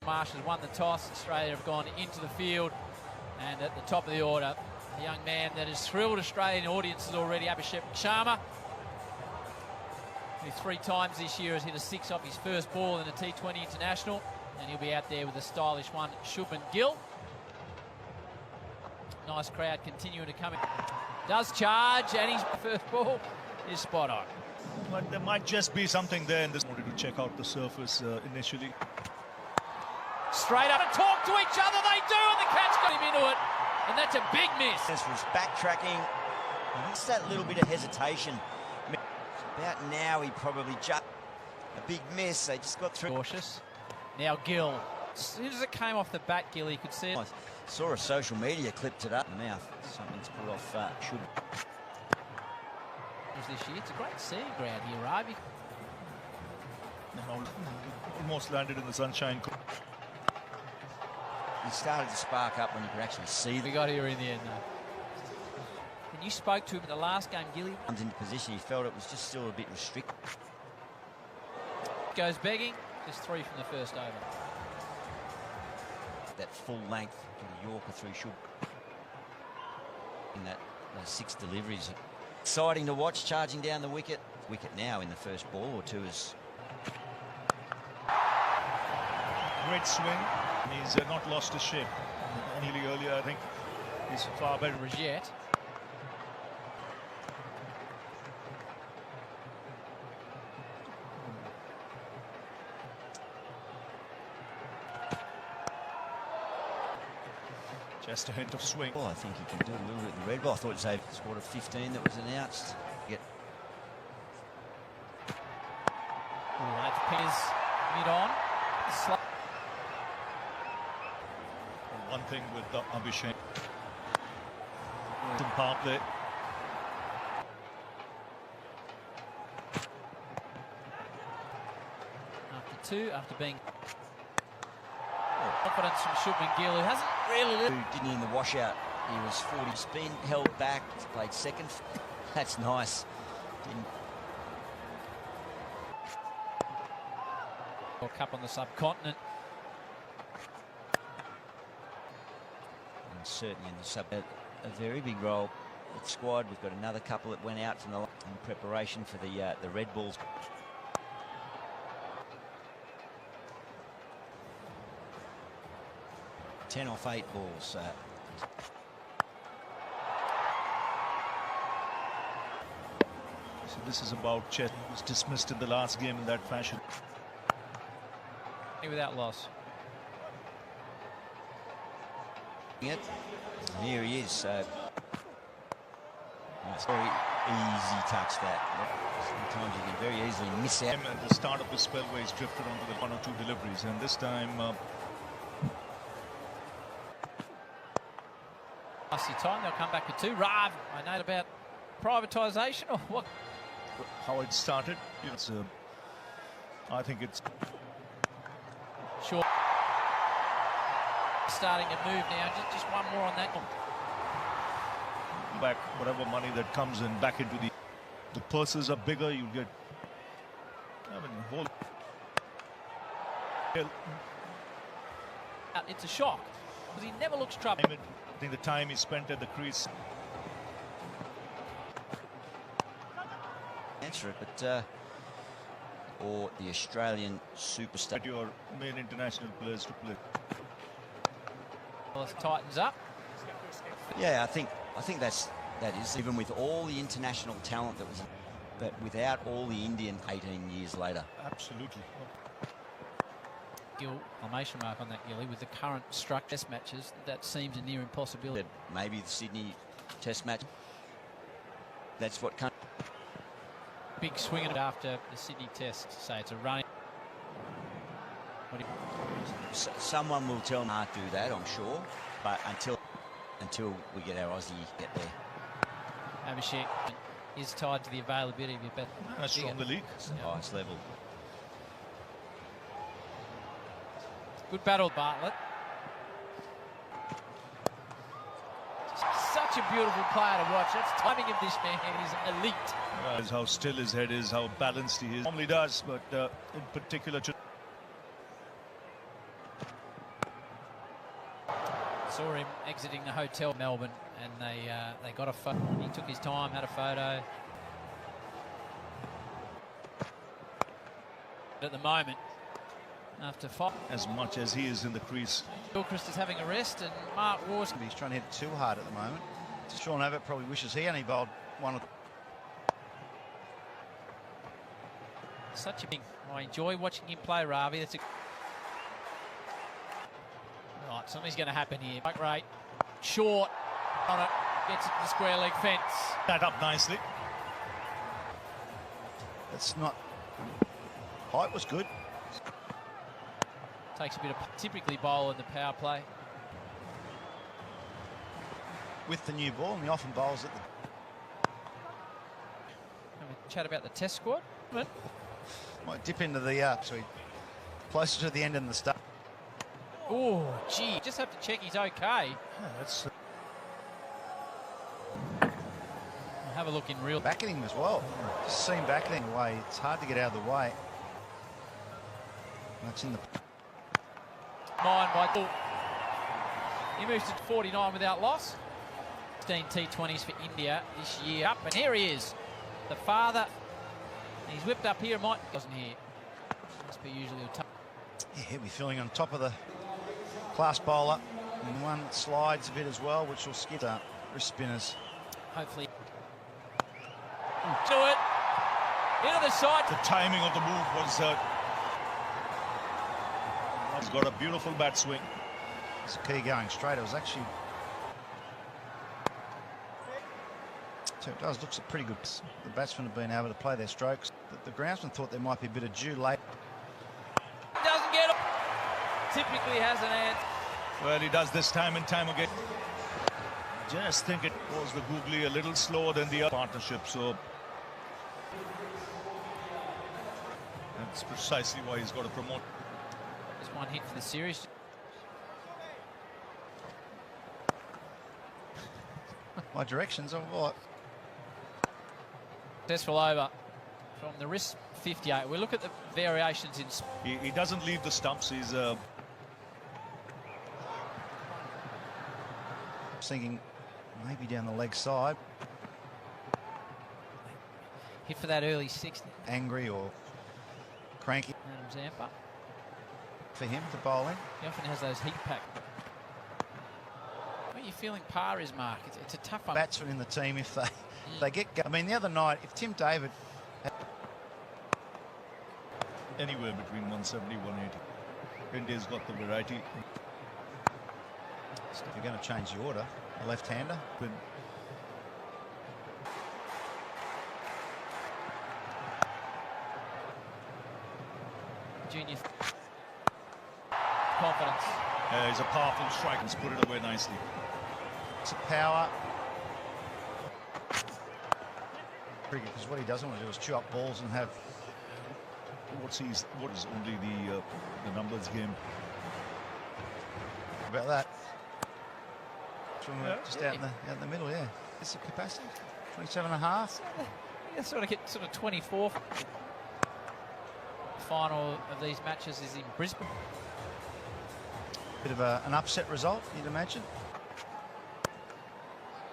Marsh has won the toss. Australia have gone into the field, and at the top of the order, a young man that has thrilled Australian audiences already, Abhishek Sharma, who 3 times this year has hit a 6 off his first ball in a T20 international, and he'll be out there with a stylish one, Shubman Gill. Nice crowd continuing to come in. Does charge, and his first ball is spot on. But there might just be something there in this. Wanted to check out the surface initially. Straight up and talk to each other, they do, and the catch got him into it, and that's a big miss. This was backtracking, just that little bit of hesitation. About now, he probably just a big miss. They just got through. Cautious. Now Gill. As soon as it came off the bat, Gill, you could see it. I saw a social media clipped it up in the mouth. Something's put off. Should. This year, it's a great seeing ground here, Ravi. Almost landed in the sunshine. He started to spark up when you could actually see. We got here in the end, though. And you spoke to him in the last game, Gilly. Comes into position, he felt it was just still a bit restricted. Goes begging, just 3 from the first over. That full length to the Yorker through should. In that 6 deliveries. Exciting to watch, charging down the wicket. Wicket now in the first ball or two is. Great swing. He's not lost his shape. Nearly earlier, I think he's far better as yet. Just a hint of swing. Well, I think he can do a little bit in the red ball. I thought it was a squad of 15 that was announced. That's Piers mid-on. One thing with Abhishek. In power play. After 2, after being confidence from Shubman Gill, who hasn't really didn't in the washout. He was 40 spin, held back, played second. That's nice. World Cup on the subcontinent. And certainly in the sub, a very big role. The squad, we've got another couple that went out from the in preparation for the Red Bulls. Ten off 8 balls. So this is about Chet. He was dismissed in the last game in that fashion. Without loss. And here he is. It's very easy touch that. Sometimes you can very easily miss out. At the start of the spell where he's drifted onto the 1 or 2 deliveries, and this time. Nasty time, they'll come back with 2. Rav, I know about privatisation or what? How it started. It's, I think it's. Sure. Starting to move now. Just one more on that one. Back whatever money that comes in back into the purses are bigger. You get. I mean, whole. It's a shock because he never looks troubled. I think the time he spent at the crease. Answer it, but. Or the Australian superstar. Your main international players to play. Well, it tightens up. Yeah, I think that is even with all the international talent that was, but without all the Indian 18 years later. Absolutely. Gill, formation mark on that Gilly with the current struck test matches. That seems a near impossibility. Maybe the Sydney Test match. That's what kind. Big swing after the Sydney Test, say it's a running. Someone will tell me not to do that, I'm sure, but until we get our Aussie get there. Abhishek is tied to the availability of your bat. That's from the league. It's the highest level. Good battle, Bartlett. Such a beautiful player to watch. That's timing of this man is elite. How still his head is, how balanced he is. Normally does, but in particular. Saw him exiting the hotel in Melbourne, and they got a photo. He took his time, had a photo. At the moment, after 5. As much as he is in the crease. Gilchrist is having a rest, and Mark Wars. He's trying to hit it too hard at the moment. Sean Abbott probably wishes he only bowled one of. Such a big. I enjoy watching him play, Ravi. That's a. Right, something's going to happen here. Like rate, short on it, gets it to the square leg fence. That up nicely. That's not. Height was good. Takes a bit of typically bowl in the power play. With the new ball, and he often bowls at the. Have a chat about the test squad. Might dip into the so he closer to the end than the start. Oh, gee, just have to check he's okay. Yeah, that's We'll have a look in real. Back at him as well. Just seen back at him away. It's hard to get out of the way. That's in the. Mine by Bull. He moves to 49 without loss. 16 T20s for India this year. Up, and here he is, the father. He's whipped up here. Mike wasn't here. Must be usually a tough. Yeah, he'll be feeling on top of the class bowler. And one slides a bit as well, which will skip the wrist spinners. Hopefully. Do it. Into the side. the timing of the move was. He's got a beautiful bat swing. It's a key going straight. It was actually. So it does looks pretty good. The batsmen have been able to play their strokes. The groundsman thought there might be a bit of dew late. Doesn't get it. Typically has an answer. Well, he does this time and time again. Just think it was the googly a little slower than the other partnership, so that's precisely why he's got to promote. Just one hit for the series. My directions of what? Successful over from the wrist 58. We look at the variations in. He doesn't leave the stumps. He's Thinking maybe down the leg side. Hit for that early 60. Angry or cranky Adam Zampa. for him to bowl in. He often has those heat pack. What are you feeling par is, Mark? It's a tough one. Batsmen in the team if they get. I mean, the other night, if Tim David. anywhere between 170 and 180. India's got the variety. If you're going to change the order, a left-hander. But Junior. Confidence. he's a powerful strike. He's put it away nicely. It's a power. Cricket, because what he doesn't want to do is chew up balls and have. What is only the numbers game? About that. From Yeah. just out in the middle, yeah. It's the capacity. 27.5. You sort of get 24. Final of these matches is in Brisbane. Bit of an upset result, you'd imagine.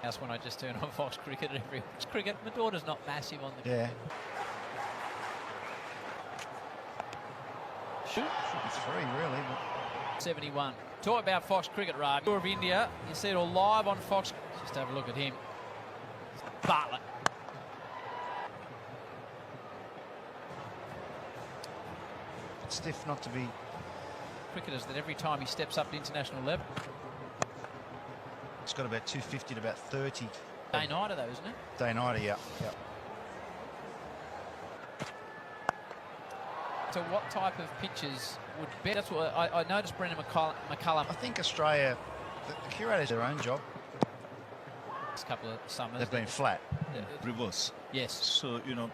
That's when I just turn on Fox Cricket every cricket. My daughter's not massive on the. Yeah. Shoot. Should be 3, really. But 71. Talk about Fox Cricket, Ravi. Tour of India. You see it all live on Fox. Just have a look at him. Bartlett. stiff not to be. Cricketers that every time he steps up to international level. It's got about 250 to about 30. Day-nighter though, isn't it? Day-nighter, yeah. So what type of pitches would be? That's what I noticed. Brendan McCullum. I think Australia, the curators do their own job. This couple of summers. They've been flat. Reverse. Yes. So, you know,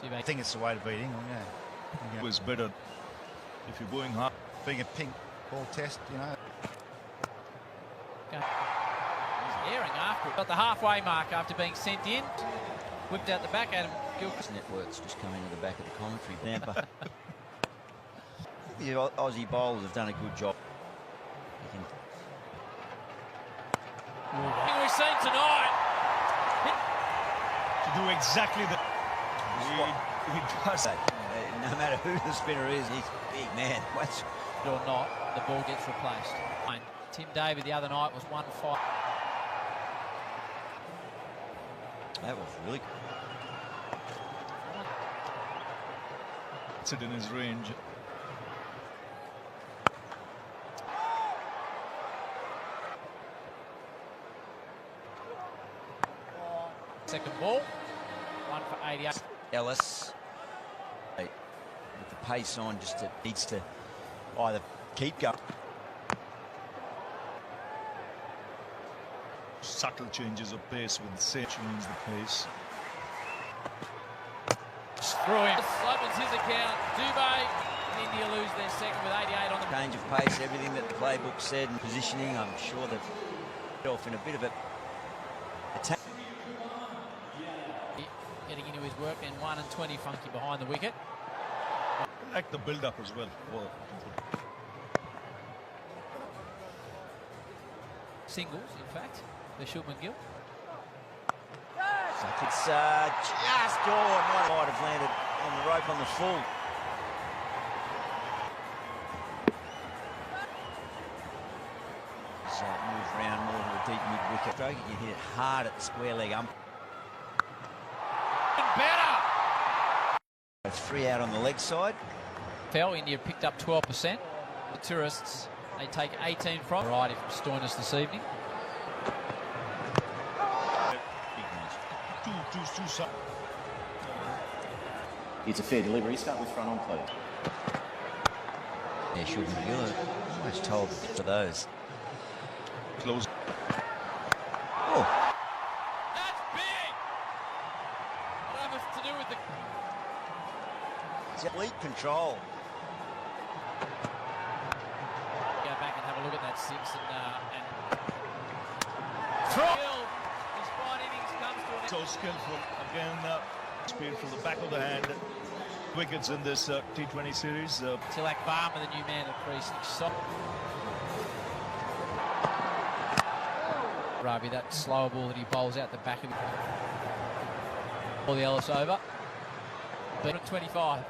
I think it's the way to beat England, yeah. it was better if you're going hard. Being a pink ball test, you know. He's airing after it. Got the halfway mark after being sent in. Whipped out the back at him. Gilchrist. Networks just come into the back of the commentary. Nampa. The Aussie bowlers have done a good job. You can We've seen tonight. To do exactly the... He does. No matter who the spinner is, he's a big man. What's Or not, the ball gets replaced. Tim David the other night was 1-5. that was really good. It's it in his range. Second ball, 1 for 88. Ellis, with the pace on, needs to either keep going. Subtle changes of pace with the same change the pace. Through him. Opens his account. Dubé. India lose their second with 88 on the Change of pace, everything that the playbook said, and positioning. I'm sure they've off in a bit of a attack. getting into his work, and 1 and 20 Funky behind the wicket. I like the build-up as well. Singles, in fact, the Shulman Gill. It's just might have landed on the rope on the full. So move round more to a deep mid-wicket. Stroke, you hit it hard at the square leg ump. Better! 3 out on the leg side. Fell, India picked up 12%. The tourists, they take 18 from. Variety from Stoinis this evening. It's a fair delivery. Start with front on, please. Yeah, Shulman Gill almost told for those. Close. Oh, That's big! What has to do with the... it's lead control. Go back and have a look at that 6 and throw. His fine innings comes to an end. So skillful. Again, speed from the back of the hand. Wickets in this T20 series. Tilak Varma, the new man at crease. Ravi, that slower ball that he bowls out the back of it. All the Ellis over. But at 25.